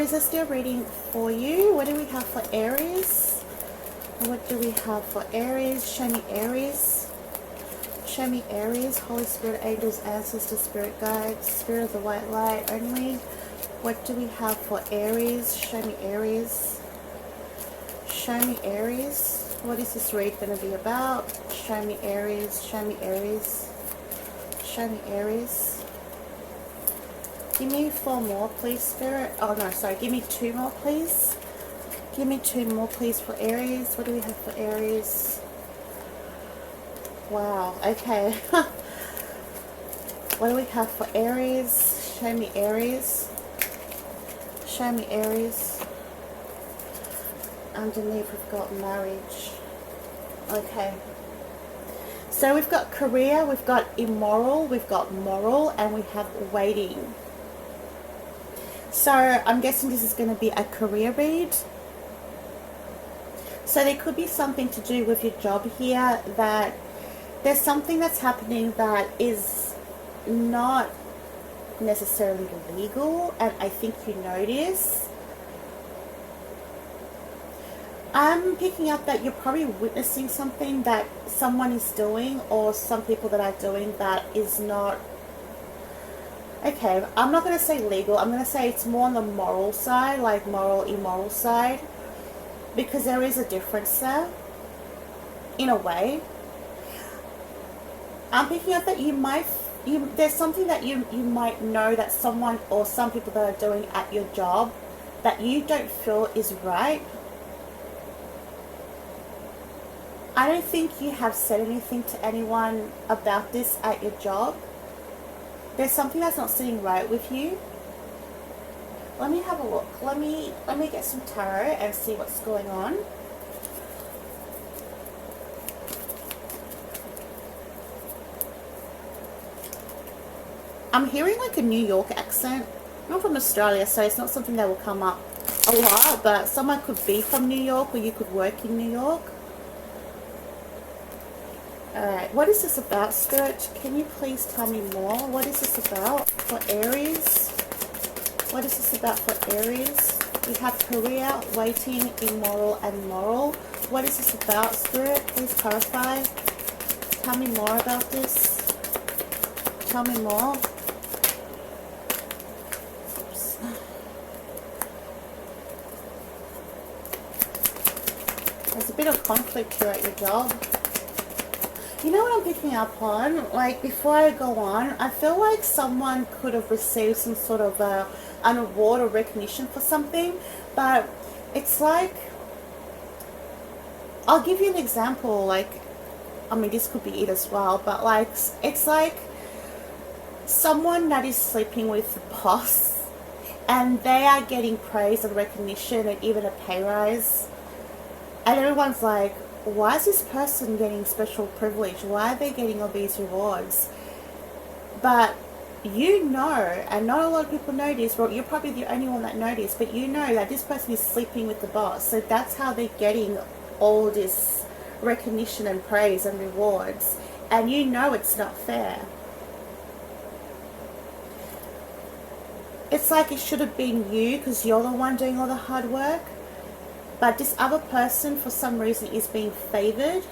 Aries, let's do a reading for you. What do we have for Aries? What do we have for Aries? Show me Aries. Show me Aries. Holy Spirit, angels, ancestors, spirit guides, spirit of the white light only. What do we have for Aries? Show me Aries. Show me Aries. What is this read going to be about? Show me Aries. Show me Aries. Show me Aries. Give me 4 more, please, Spirit. Oh, no, sorry. Give me 2 more, please. Give me 2 more, please, for Aries. What do we have for Aries? Wow. Okay. What do we have for Aries? Show me Aries. Show me Aries. Underneath, we've got marriage. Okay. So we've got career, we've got immoral, we've got moral, and we have waiting. So I'm guessing this is going to be a career read. So there could be something to do with your job here, that there's something that's happening that is not necessarily legal, and I think you know this. I'm picking up that you're probably witnessing something that someone is doing, or some people that are doing, that is not, okay, I'm not going to say legal, I'm going to say it's more on the moral side, like moral, immoral side, because there is a difference there, in a way. I'm picking up that there's something that you might know that someone or some people that are doing at your job that you don't feel is right. I don't think you have said anything to anyone about this at your job. There's something that's not sitting right with you. Let me have a look. Let me get some tarot and see what's going on. I'm hearing like a New York accent. I'm from Australia, so it's not something that will come up a lot, but someone could be from New York, or you could work in New York. Alright, what is this about, Spirit? Can you please tell me more? What is this about for Aries? What is this about for Aries? We have career, waiting, immoral, and moral. What is this about, Spirit? Please clarify. Tell me more about this. Tell me more. Oops. There's a bit of conflict here at your job. You know what I'm picking up on? Like, before I go on, I feel like someone could have received some sort of an award or recognition for something, but it's like, I'll give you an example, like, I mean, this could be it as well, but like, it's like someone that is sleeping with the boss, and they are getting praise and recognition and even a pay rise, and everyone's like, why is this person getting special privilege? Why are they getting all these rewards? But you know, and not a lot of people know this, well, you're probably the only one that knows this, but you know that this person is sleeping with the boss. So that's how they're getting all this recognition and praise and rewards. And you know it's not fair. It's like it should have been you, because you're the one doing all the hard work. But this other person, for some reason, is being favored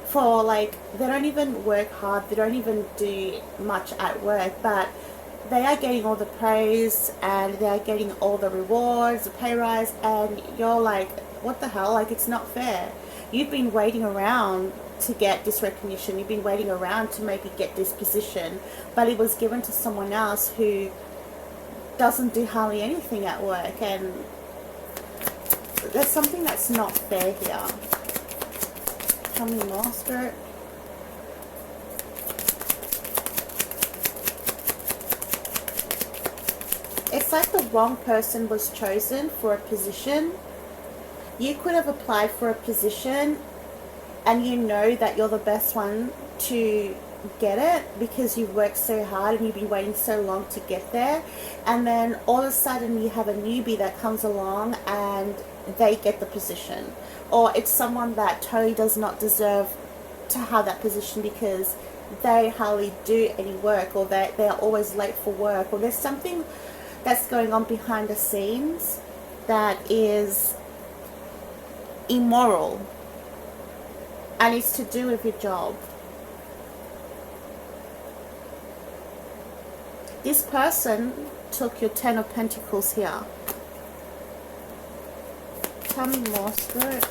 for, like, they don't even work hard, they don't even do much at work, but they are getting all the praise and they are getting all the rewards, the pay rise, and you're like, what the hell? Like, it's not fair. You've been waiting around to get this recognition, you've been waiting around to maybe get this position, but it was given to someone else who doesn't do hardly anything at work, and there's something that's not fair here. Tell me more, Spirit. It's like the wrong person was chosen for a position. You could have applied for a position and you know that you're the best one to get it because you've worked so hard and you've been waiting so long to get there, and then all of a sudden you have a newbie that comes along and they get the position, or it's someone that totally does not deserve to have that position because they hardly do any work, or they are always late for work, or there's something that's going on behind the scenes that is immoral, and it's to do with your job. This person took your Ten of Pentacles here. Tell me more, Spirit.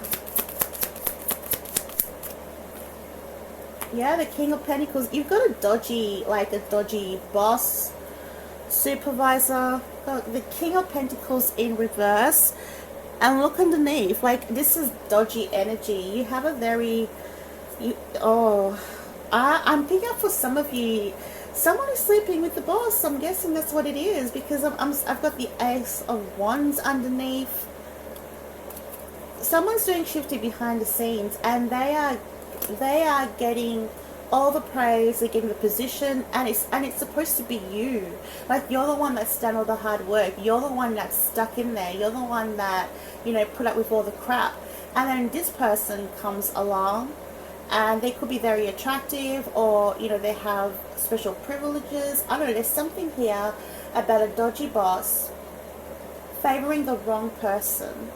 Yeah, the King of Pentacles. You've got a dodgy boss, supervisor. The King of Pentacles in reverse. And look underneath. Like, this is dodgy energy. You have a very... I'm picking up for some of you... Someone is sleeping with the boss. I'm guessing that's what it is. Because I've got the Ace of Wands underneath. Someone's doing shifty behind the scenes. And they are getting all the praise, they're getting the position, and it's supposed to be you. Like, you're the one that's done all the hard work, you're the one that's stuck in there, you're the one that, you know, put up with all the crap. And then this person comes along, and they could be very attractive, or, you know, they have special privileges. I don't know, there's something here about a dodgy boss favoring the wrong person.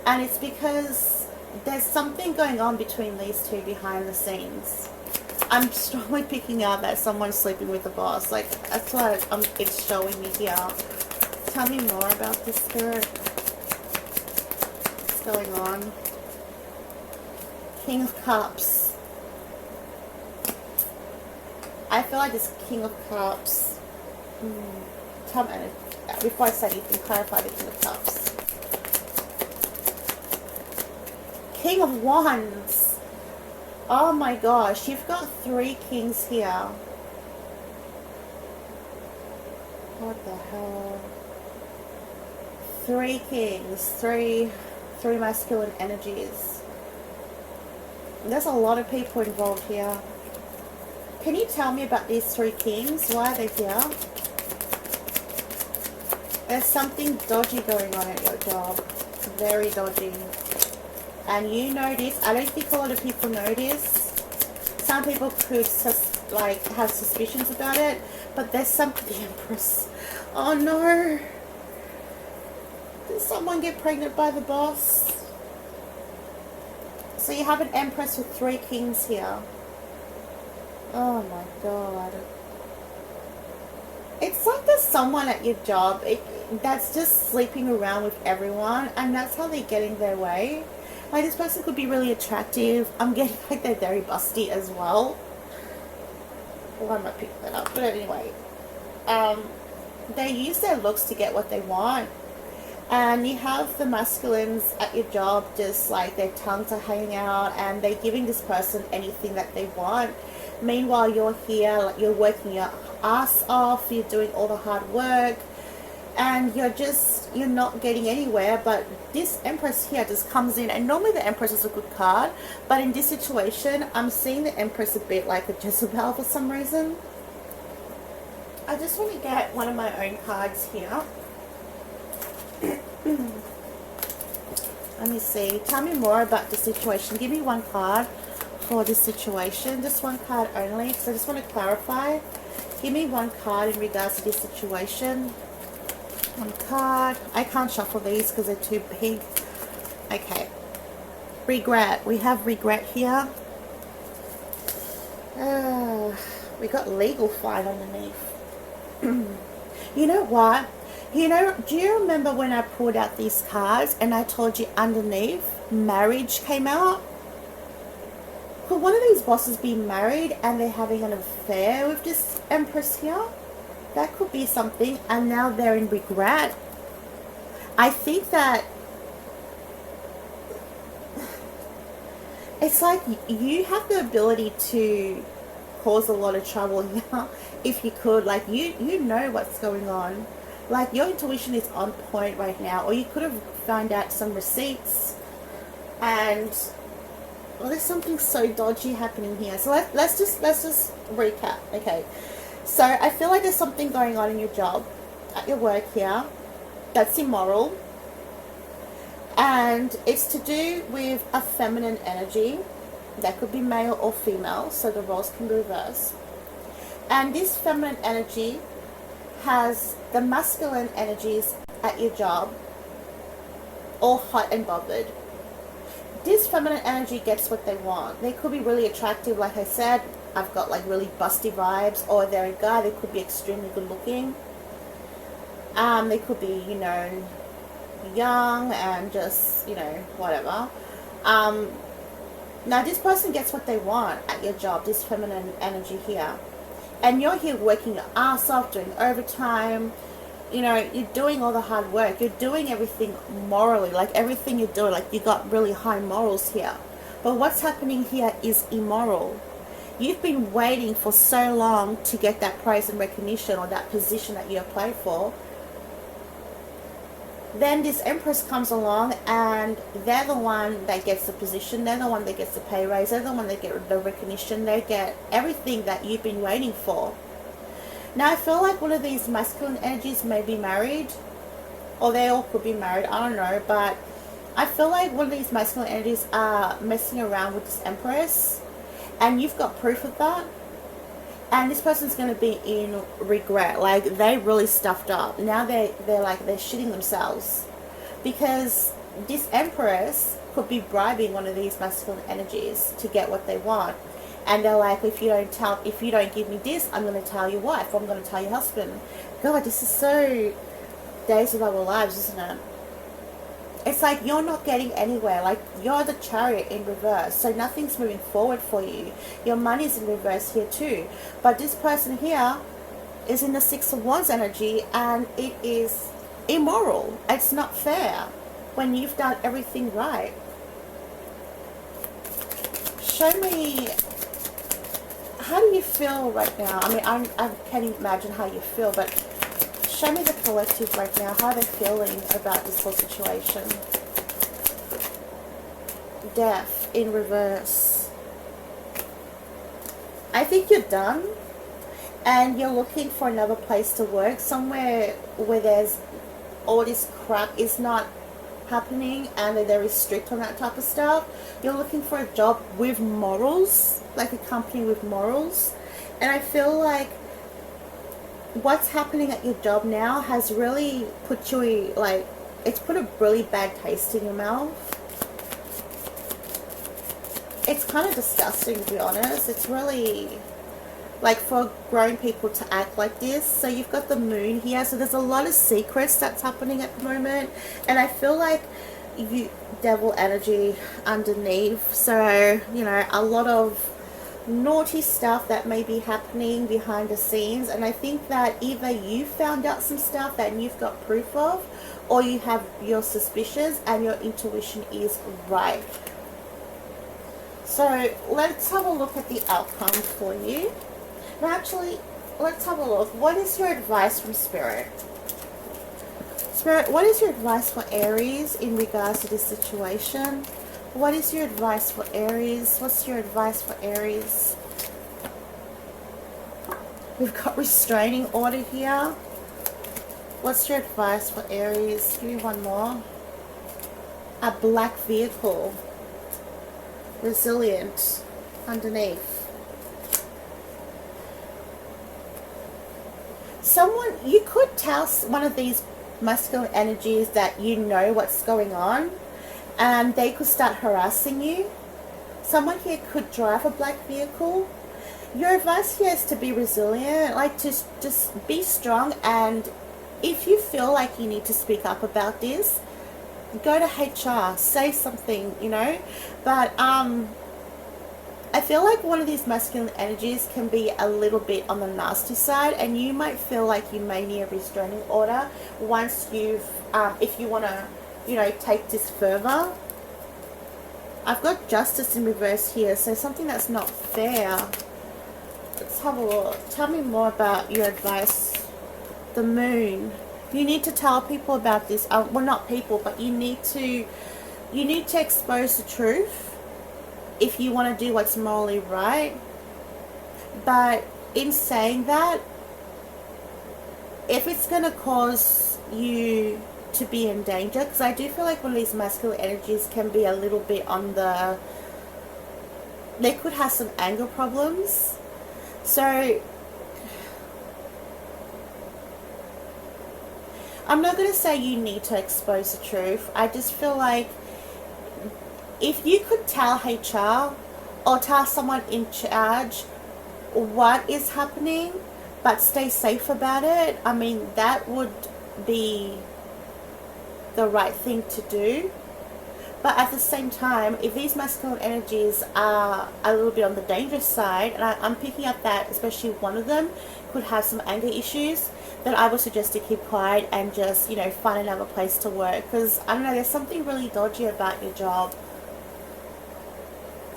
And it's because there's something going on between these two behind the scenes. I'm strongly picking up that someone's sleeping with the boss. Like, that's what it's showing me here. Tell me more about this, Spirit. What's going on? King of Cups. I feel like this King of Cups. Tell me, before I say anything, clarify the King of Cups. King of Wands. Oh my gosh, you've got 3 kings here. What the hell? 3 kings, three masculine energies. There's a lot of people involved here. Can you tell me about these 3 kings? Why are they here? There's something dodgy going on at your job. Very dodgy. And you know this. I don't think a lot of people know this. Some people could have suspicions about it, but there's something. The Empress. Oh no! Did someone get pregnant by the boss? So you have an Empress with 3 kings here. Oh my god! It's like there's someone at your job that's just sleeping around with everyone, and that's how they're getting their way. Like, this person could be really attractive. I'm getting like they're very busty as well. Why am I picking that up? But anyway, they use their looks to get what they want. And you have the masculines at your job, just like their tongues are hanging out, and they're giving this person anything that they want. Meanwhile, you're here, like, you're working your ass off, you're doing all the hard work, and you're not getting anywhere. But this Empress here just comes in, and normally the Empress is a good card, but in this situation I'm seeing the Empress a bit like a Jezebel for some reason. I just want to get one of my own cards here. Let me see. Tell me more about the situation. Give me one card for this situation. Just one card only, because I just want to clarify. Give me one card in regards to this situation. One card. I can't shuffle these because they're too big. Okay. Regret. We have regret here. We got legal fight underneath. You know what? You know, do you remember when I pulled out these cards and I told you underneath marriage came out? Could one of these bosses be married and they're having an affair with this Empress here? That could be something, and now they're in regret. I think that it's like you have the ability to cause a lot of trouble here if you could. Like, you know what's going on. Like, your intuition is on point right now, or you could have found out some receipts, and well, there's something so dodgy happening here. So let's just recap. Okay, so I feel like there's something going on in your job, at your work here, that's immoral, and it's to do with a feminine energy. That could be male or female, so the roles can be reversed. And this feminine energy has the masculine energies at your job all hot and bothered. This feminine energy gets what they want. They could be really attractive, like I said. I've got like really busty vibes. Or they're a guy, they could be extremely good looking. They could be, you know, young and just, you know, whatever. Now this person gets what they want at your job, this feminine energy here. And you're here working your ass off, doing overtime. You know, you're doing all the hard work. You're doing everything morally, like everything you're doing, like you got really high morals here. But what's happening here is immoral. You've been waiting for so long to get that praise and recognition or that position that you applied for. Then this Empress comes along and they're the one that gets the position, they're the one that gets the pay raise, they're the one that get the recognition, they get everything that you've been waiting for. Now I feel like one of these masculine energies may be married, or they all could be married, I don't know, but I feel like one of these masculine energies are messing around with this Empress, and you've got proof of that. And this person's going to be in regret. Like, they really stuffed up. Now they're shitting themselves. Because this Empress could be bribing one of these masculine energies to get what they want. And they're like, if you don't give me this, I'm going to tell your wife, or I'm going to tell your husband. God, this is so Days of Our Lives, isn't it? It's like you're not getting anywhere. Like, you're the Chariot in reverse, so nothing's moving forward for you. Your money's in reverse here too. But this person here is in the Six of Wands energy, and it is immoral. It's not fair when you've done everything right. Show me, how do you feel right now? I mean, I can't imagine how you feel, but show me the collective right now, how they're feeling about this whole situation. Death in reverse. I think you're done, and you're looking for another place to work, somewhere where there's all this crap is not happening and they're very strict on that type of stuff. You're looking for a job with morals, like a company with morals. And I feel like what's happening at your job now has really put you, like, it's put a really bad taste in your mouth. It's kind of disgusting, to be honest. It's really, like, for grown people to act like this. So you've got the moon here, so there's a lot of secrets that's happening at the moment, and I feel like you devil energy underneath. So, you know, a lot of naughty stuff that may be happening behind the scenes, and I think that either you found out some stuff that you've got proof of, or you have your suspicions and your intuition is right. So let's have a look at the outcome for you. Now actually, let's have a look. What is your advice from Spirit? Spirit, what is your advice for Aries in regards to this situation? What is your advice for Aries? What's your advice for Aries? We've got restraining order here. What's your advice for Aries? Give me one more. A black vehicle. Resilient underneath. Someone, you could tell one of these masculine energies that you know what's going on, and they could start harassing you. Someone here could drive a black vehicle. Your advice here is to be resilient, like to just be strong, and if you feel like you need to speak up about this, go to HR, say something, you know. But I feel like one of these masculine energies can be a little bit on the nasty side, and you might feel like you may need a restraining order once you've, if you want to, you know, take this further. I've got justice in reverse here, so something that's not fair. Let's have a look. Tell me more about your advice. The moon. You need to tell people about this. Well, not people, but you need to expose the truth if you want to do what's morally right. But in saying that, if it's going to cause you to be in danger, because I do feel like one of these masculine energies can be a little bit on the, they could have some anger problems. So I'm not going to say you need to expose the truth. I just feel like if you could tell HR or tell someone in charge what is happening, but stay safe about it, I mean, that would be the right thing to do. But at the same time, if these masculine energies are a little bit on the dangerous side, and I'm picking up that especially one of them could have some anger issues, then I would suggest to keep quiet and just, find another place to work. Because, I don't know, there's something really dodgy about your job.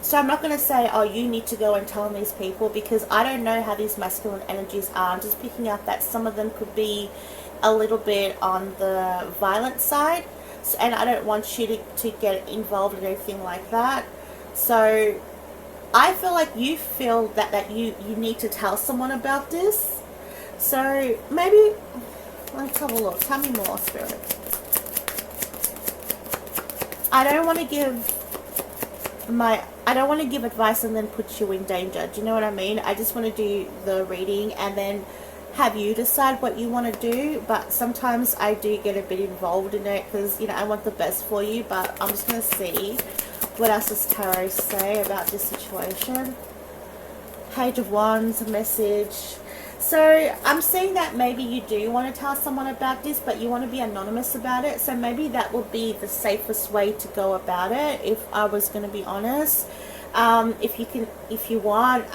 So I'm not going to say, oh, you need to go and tell these people, because I don't know how these masculine energies are. I'm just picking up that some of them could be a little bit on the violent side. And I don't want you to get involved in anything like that. So I feel like you feel that you need to tell someone about this. So maybe, let's have a look. Tell me more, Spirit. I don't want to give advice and then put you in danger. Do you know what I mean? I just want to do the reading and then have you decide what you want to do. But sometimes I do get a bit involved in it because, I want the best for you. But I'm just going to see what else does Tarot say about this situation. Page of Wands, message. So I'm seeing that maybe you do want to tell someone about this, but you want to be anonymous about it. So maybe that would be the safest way to go about it, if I was going to be honest. If you want,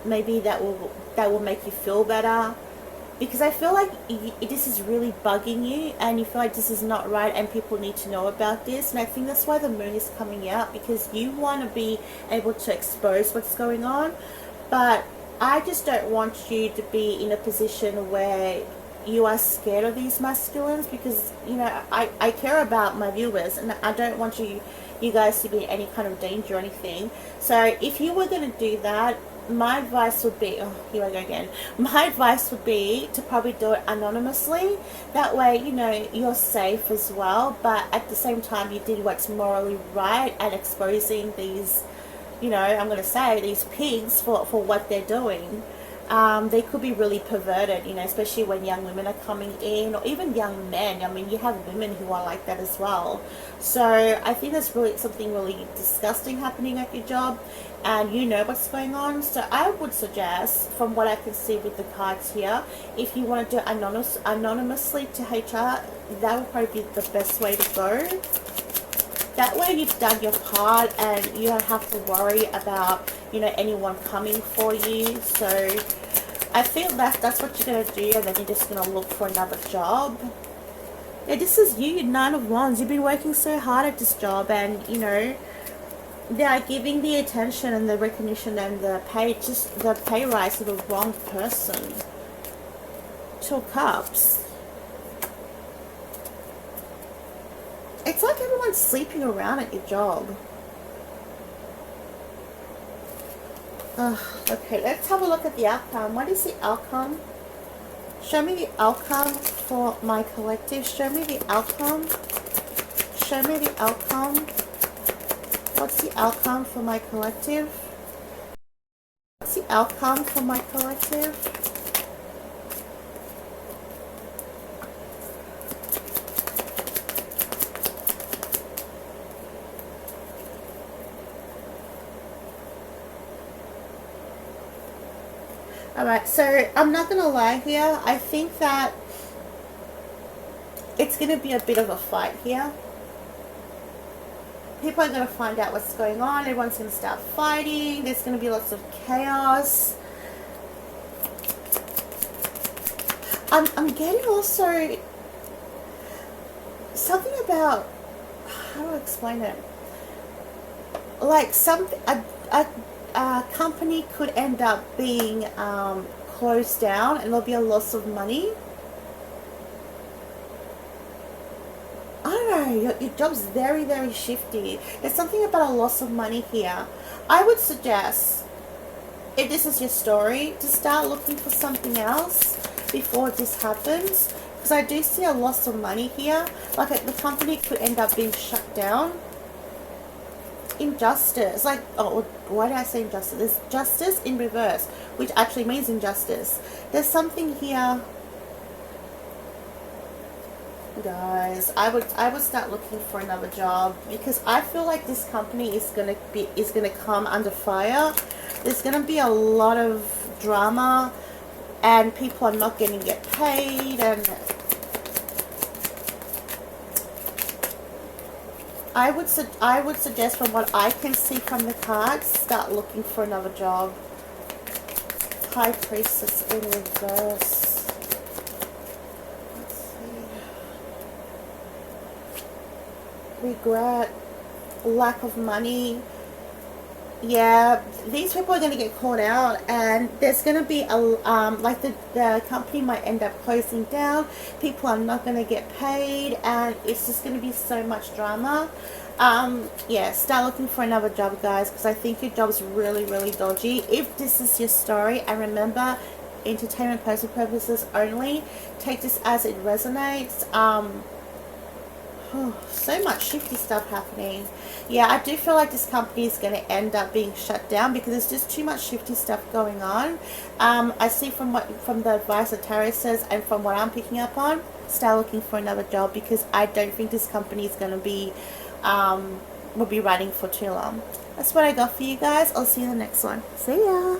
maybe that will make you feel better, because I feel like this is really bugging you and you feel like this is not right and people need to know about this. And I think that's why the moon is coming out, because you want to be able to expose what's going on. But I just don't want you to be in a position where you are scared of these masculines, because I care about my viewers and I don't want you guys to be in any kind of danger or anything. So if you were going to do that, my advice would be, oh, here I go again. My advice would be to probably do it anonymously. That way, you're safe as well, but at the same time you did what's morally right and exposing these, I'm going to say, these pigs for what they're doing. They could be really perverted, especially when young women are coming in, or even young men. I mean, you have women who are like that as well. So I think there's really something really disgusting happening at your job, and you know what's going on. So I would suggest, from what I can see with the cards here, if you want to do it anonymously to HR, that would probably be the best way to go. That way you've done your part and you don't have to worry about, anyone coming for you. So I feel that's what you're going to do, and then you're just going to look for another job. Yeah, this is you, 9 of Wands. You've been working so hard at this job, and, they are giving the attention and the recognition and the pay rise to the wrong person. 2 of Cups. It's like everyone's sleeping around at your job. Okay, let's have a look at the outcome. What is the outcome? Show me the outcome for my collective. Show me the outcome. Show me the outcome. What's the outcome for my collective? What's the outcome for my collective? Alright, so I'm not going to lie here. I think that it's going to be a bit of a fight here. People are going to find out what's going on. Everyone's going to start fighting. There's going to be lots of chaos. I'm getting also something about, how do I explain it? Like a company could end up being closed down and there'll be a loss of money. I don't know, your job's very, very shifty. There's something about a loss of money here. I would suggest, if this is your story, to start looking for something else before this happens, because I do see a loss of money here. Like the company could end up being shut down. Injustice, like, oh, why did I say injustice? There's justice in reverse, which actually means injustice. There's something here. Guys, I would start looking for another job, because I feel like this company is gonna come under fire. There's gonna be a lot of drama, and people are not going to get paid, and I would suggest, from what I can see from the cards, start looking for another job. High Priestess in reverse. Let's see. Regret, lack of money. Yeah, these people are going to get caught out, and there's going to be a like the company might end up closing down. People are not going to get paid, and it's just going to be so much drama. Yeah, start looking for another job, guys, because I think your job's really, really dodgy. If this is your story, and remember, entertainment purposes only. Take this as it resonates. Oh, so much shifty stuff happening. Yeah, I do feel like this company is going to end up being shut down, because there's just too much shifty stuff going on. I see from the advice that Tarot says, and from what I'm picking up on, start looking for another job, because I don't think this company is going to be will be running for too long. That's what I got for you guys. I'll see you in the next one. See ya.